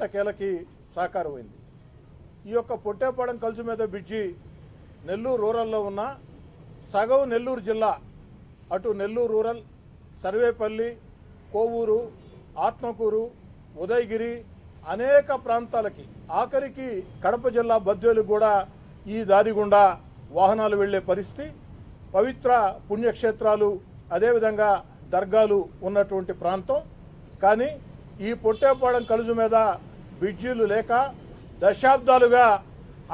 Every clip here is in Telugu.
ఎట్టకేలకి సాకారమైంది. ఈ యొక్క పొట్టేపాలెం కలుసు మీద బ్రిడ్జి నెల్లూరు రూరల్లో ఉన్న సగం నెల్లూరు జిల్లా, అటు నెల్లూరు రూరల్, సర్వేపల్లి, కోవూరు, ఆత్మకూరు, ఉదయగిరి అనేక ప్రాంతాలకి, ఆఖరికి కడప జిల్లా బద్వేలు కూడా ఈ దారి గుండా వాహనాలు వెళ్లే పరిస్థితి. పవిత్ర పుణ్యక్షేత్రాలు అదేవిధంగా దర్గాలు ఉన్నటువంటి ప్రాంతం. కానీ ఈ పొట్టేపాలెం కలుసు మీద బ్రిడ్జీలు లేక దశాబ్దాలుగా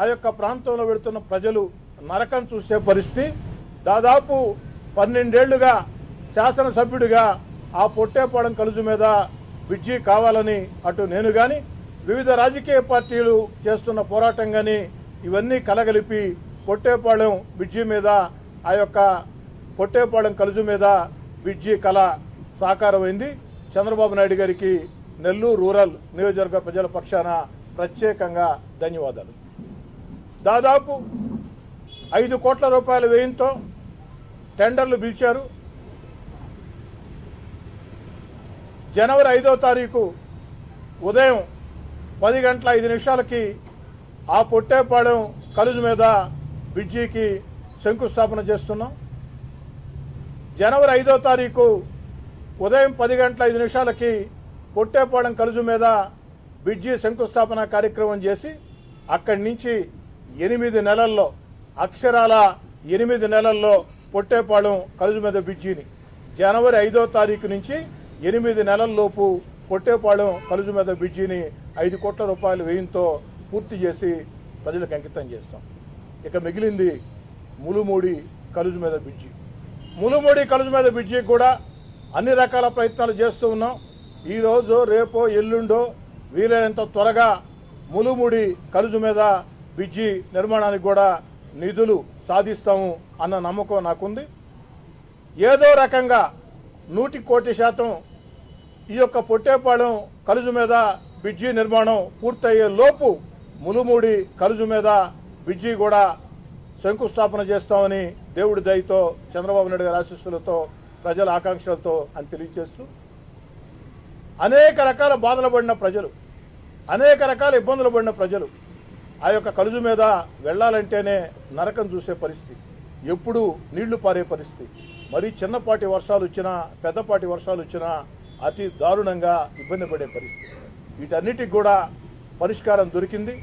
ఆ యొక్క ప్రాంతంలో వెళుతున్న ప్రజలు నరకం చూసే పరిస్థితి. దాదాపు 12 ఏళ్లుగా శాసనసభ్యుడిగా ఆ పొట్టేపాలెం కలుసు మీద బ్రిడ్జి కావాలని అటు నేను కానీ వివిధ రాజకీయ పార్టీలు చేస్తున్న పోరాటం కానీ ఇవన్నీ కలగలిపి పొట్టేపాలెం బ్రిడ్జి మీద ఆ యొక్క పొట్టేపాలెం కలుసు మీద బ్రిడ్జి కళ సాకారమైంది. చంద్రబాబు నాయుడు గారికి నెల్లూరు రూరల్ నియోజకవర్గ ప్రజల పక్షాన ప్రత్యేకంగా ధన్యవాదాలు. దాదాపు 5 కోట్ల రూపాయల వ్యయంతో టెండర్లు పిలిచారు. జనవరి 5వ తారీఖు ఉదయం 10 గంటల 5 నిమిషాలకి ఆ పొట్టేపాలెం కలుసు మీద బ్రిడ్జికి శంకుస్థాపన చేస్తున్నాం. జనవరి 5వ తారీఖు ఉదయం 10 గంటల 5 నిమిషాలకి పొట్టేపాలెం కలుసు మీద బ్రిడ్జి శంకుస్థాపన కార్యక్రమం చేసి అక్కడి నుంచి 8 నెలల్లో, అక్షరాల 8 నెలల్లో పొట్టేపాలెం కలుసు మీద బ్రిడ్జిని జనవరి 5వ తారీఖు నుంచి 8 నెలల్లోపు పొట్టేపాలెం కలుసు మీద బ్రిడ్జిని 5 కోట్ల రూపాయల వ్యయంతో పూర్తి చేసి ప్రజలకు అంకితం చేస్తాం. ఇక మిగిలింది ములుమూడి కలుసు మీద బ్రిడ్జి. ములుమూడి కలుసు మీద బ్రిడ్జికి కూడా అన్ని రకాల ప్రయత్నాలు చేస్తూ ఉన్నాం. ఈరోజు రేపో ఎల్లుండో వీలైనంత త్వరగా ములుమూడి కలుసు మీద బ్రిడ్జి నిర్మాణానికి కూడా నిధులు సాధిస్తాము అన్న నమ్మకం నాకుంది. ఏదో రకంగా 100% ఈ యొక్క పొట్టేపాలెం కలుసు మీద బ్రిడ్జి నిర్మాణం పూర్తయ్యే లోపు ములుమూడి కలుసు మీద బ్రిడ్జి కూడా శంకుస్థాపన చేస్తామని దేవుడి దయతో, చంద్రబాబు నాయుడు గారి ఆశీస్సులతో, ప్రజల ఆకాంక్షలతో అని తెలియజేస్తూ, అనేక రకాల బాధలు పడిన ప్రజలు, అనేక రకాల ఇబ్బందులు పడిన ప్రజలు ఆ యొక్క కలుసు మీద వెళ్లాలంటేనే నరకం చూసే పరిస్థితి, ఎప్పుడూ నీళ్లు పారే పరిస్థితి. మరి చిన్నపాటి వర్షాలు వచ్చినా, పెద్దపాటి వర్షాలు వచ్చినా అతి దారుణంగా ఇబ్బంది పడే పరిస్థితి. వీటన్నిటికి కూడా పరిష్కారం దొరికింది.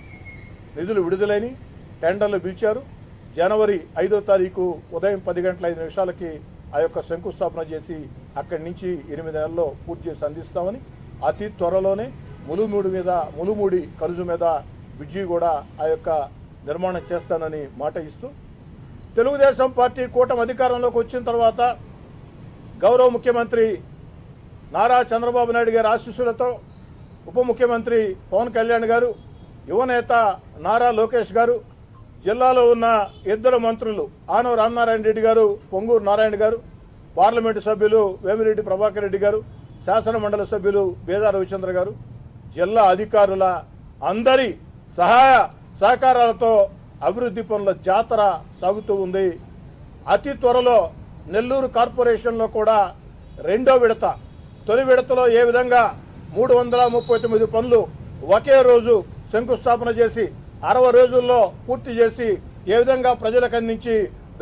నిధులు విడుదలైన టెండర్లు పిలిచారు. జనవరి 5వ తారీఖు ఉదయం 10 గంటల 5 నిమిషాలకి ఆ యొక్క శంకుస్థాపన చేసి అక్కడి నుంచి 8 నెలల్లో పూర్తి చేసి అందిస్తామని, అతి త్వరలోనే ములుమూడి కలుసు మీద బ్రిడ్జి కూడా ఆ యొక్క నిర్మాణం చేస్తానని మాట ఇస్తూ, తెలుగుదేశం పార్టీ కూటమి అధికారంలోకి వచ్చిన తర్వాత గౌరవ ముఖ్యమంత్రి నారా చంద్రబాబు నాయుడు గారి ఆశీస్సులతో ఉప ముఖ్యమంత్రి పవన్ కళ్యాణ్ గారు, యువనేత నారా లోకేష్ గారు, జిల్లాలో ఉన్న 2 మంత్రులు ఆనవ రామనారాయణ రెడ్డి గారు, పొంగూరు నారాయణ గారు, పార్లమెంటు సభ్యులు వేమిరెడ్డి ప్రభాకర్ రెడ్డి గారు, శాసన మండలి సభ్యులు బేదా రవిచంద్ర గారు, జిల్లా అధికారుల అందరి సహాయ సహకారాలతో అభివృద్ధి పనుల జాతర సాగుతూ ఉంది. అతి త్వరలో నెల్లూరు కార్పొరేషన్లో కూడా 2వ విడత, తొలి విడతలో ఏ విధంగా 339 పనులు ఒకే రోజు శంకుస్థాపన చేసి 60 రోజుల్లో పూర్తి చేసి ఏ విధంగా ప్రజలకు అందించి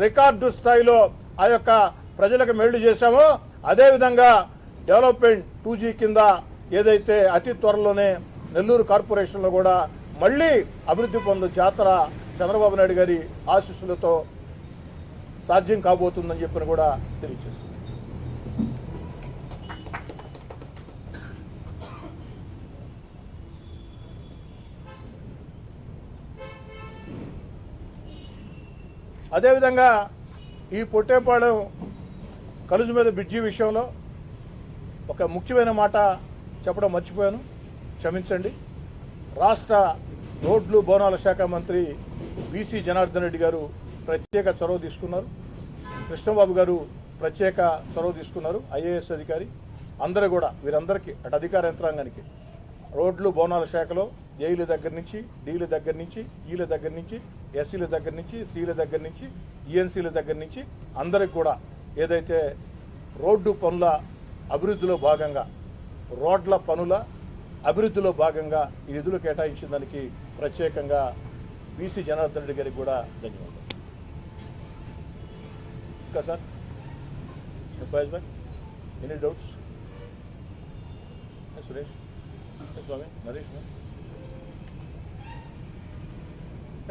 రికార్డు స్థాయిలో ఆ యొక్క ప్రజలకు మేళ్లు చేశామో, అదేవిధంగా డెవలప్మెంట్ 2G కింద ఏదైతే అతి త్వరలోనే నెల్లూరు కార్పొరేషన్లో కూడా మళ్లీ అభివృద్ధి పనుల జాతర చంద్రబాబు నాయుడు గారి ఆశీస్సులతో సాధ్యం కాబోతుందని చెప్పని కూడా తెలియజేస్తుంది. అదేవిధంగా ఈ పొట్టేపాలెం కలుసు మీద బ్రిడ్జి విషయంలో ఒక ముఖ్యమైన మాట చెప్పడం మర్చిపోయాను, క్షమించండి. రాష్ట్ర రోడ్లు భవనాల శాఖ మంత్రి బీసీ జనార్దన్ రెడ్డి గారు ప్రత్యేక చొరవ తీసుకున్నారు. కృష్ణబాబు గారు ప్రత్యేక చొరవ తీసుకున్నారు. ఐఏఎస్ అధికారి అందరూ కూడా, వీరందరికీ అటు అధికార యంత్రాంగానికి రోడ్లు భవనాల శాఖలో ఏఈల దగ్గర నుంచి, డీల దగ్గర నుంచి, ఈల దగ్గర నుంచి, ఎస్సీల దగ్గర నుంచి, సీల దగ్గర నుంచి, ఈఎన్సీల దగ్గర నుంచి అందరికి కూడా ఏదైతే రోడ్డు పనుల అభివృద్ధిలో భాగంగా రోడ్ల పనుల అభివృద్ధిలో భాగంగా ఈ నిధులు కేటాయించిన దానికి ప్రత్యేకంగా బీసీ జనార్దన్ రెడ్డి గారికి కూడా ధన్యవాదాలు. ఇంకా సార్ ఫైజ్ భాయ్ ఎనీ డౌట్స్? సురేష్, స్వామి, నరేష్,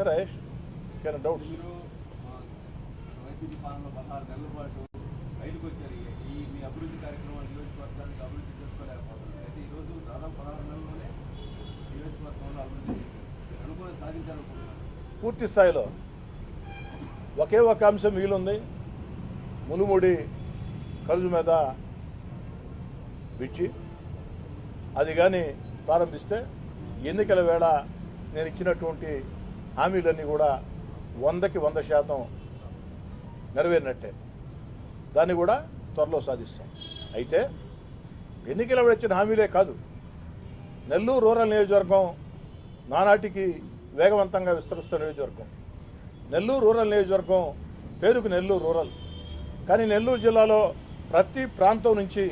రాజేష్, ఏమైనా డౌట్స్? వైసీపీ పాలనలో 16 నెలల పాటు బయటకు వచ్చారు. ఈ మీ అభివృద్ధి కార్యక్రమాలు నియోజకవర్గానికి అభివృద్ధి చేసుకోలేకపోతున్నారు. అయితే ఈరోజు దాదాపు 16 నెలల్లోనే నియోజకవర్గంలో అభివృద్ధి చేస్తారు. అనుకూలం సాధించాలనుకుంటున్నారు. పూర్తి స్థాయిలో ఒకే ఒక అంశం మిగిలింది. మునుముడి కలుజు మీద బ్రిడ్జి. అది కానీ ప్రారంభిస్తే ఎన్నికల వేళ నేను ఇచ్చినటువంటి హామీలన్నీ కూడా 100కి 100% నెరవేరినట్టే. దాన్ని కూడా త్వరలో సాధిస్తాం. అయితే ఎన్నికల వేళ ఇచ్చిన హామీలే కాదు, నెల్లూరు రూరల్ నియోజకవర్గం నానాటికి వేగవంతంగా విస్తరిస్తున్న నియోజకవర్గం. నెల్లూరు రూరల్ నియోజకవర్గం పేరుకు నెల్లూరు రూరల్, కానీ నెల్లూరు జిల్లాలో ప్రతి ప్రాంతం నుంచి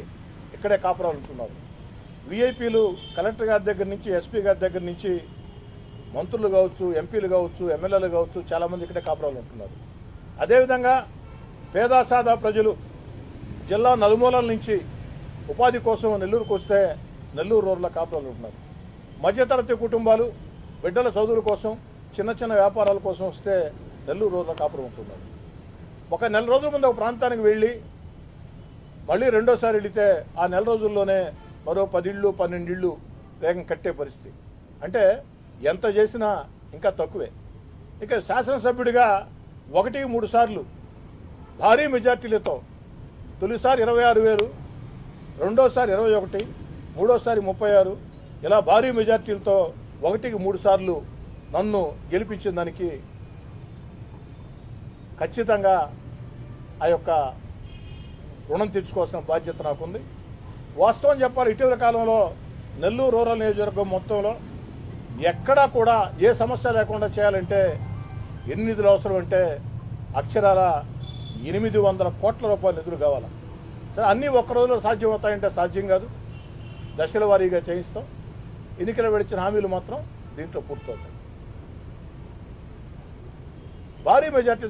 ఇక్కడే కాపురాలు ఉంటున్నారు. వీఐపీలు కలెక్టర్ గారి దగ్గర నుంచి, ఎస్పీ గారి దగ్గర నుంచి, మంత్రులు కావచ్చు, ఎంపీలు కావచ్చు, ఎమ్మెల్యేలు కావచ్చు, చాలామంది ఇక్కడే కాపురాలు ఉంటున్నారు. అదేవిధంగా పేదాసాదా ప్రజలు జిల్లా నలుమూలల నుంచి ఉపాధి కోసం నెల్లూరుకు వస్తే నెల్లూరు రూరల్ కాపురాలు ఉంటున్నారు. మధ్యతరగతి కుటుంబాలు బిడ్డల చదువుల కోసం, చిన్న చిన్న వ్యాపారాల కోసం వస్తే నెల్లూరు రూరల్ కాపురం ఉంటున్నారు. ఒక నెల రోజుల ముందు ఒక ప్రాంతానికి వెళ్ళి మళ్ళీ రెండోసారి వెళితే ఆ నెల రోజుల్లోనే మరో 10 ఇళ్ళు 12 ఇళ్ళు వేగం కట్టే పరిస్థితి. అంటే ఎంత చేసినా ఇంకా తక్కువే. ఇక శాసనసభ్యుడిగా 1-3 సార్లు భారీ మెజార్టీలతో, తొలిసారి 26,000, రెండోసారి 21, మూడోసారి 36, ఇలా భారీ మెజార్టీలతో 1-3 సార్లు నన్ను గెలిపించిన దానికి ఖచ్చితంగా ఆ యొక్క రుణం తీర్చుకోవాల్సిన బాధ్యత నాకుంది. వాస్తవం చెప్పాలి, ఇటీవల కాలంలో నెల్లూరు రూరల్ నియోజకవర్గం మొత్తంలో ఎక్కడా కూడా ఏ సమస్య లేకుండా చేయాలంటే ఎన్ని నిధులు అవసరం అంటే అక్షరాల 800 కోట్ల రూపాయల నిధులు కావాలి. సరే, అన్నీ ఒక్క రోజులో సాధ్యం అవుతాయంటే సాధ్యం కాదు. దశల వారీగా చేయిస్తాం. ఎన్నికలు విడిచిన హామీలు మాత్రం దీంట్లో పూర్తవుతాయి. భారీ మెజార్టీ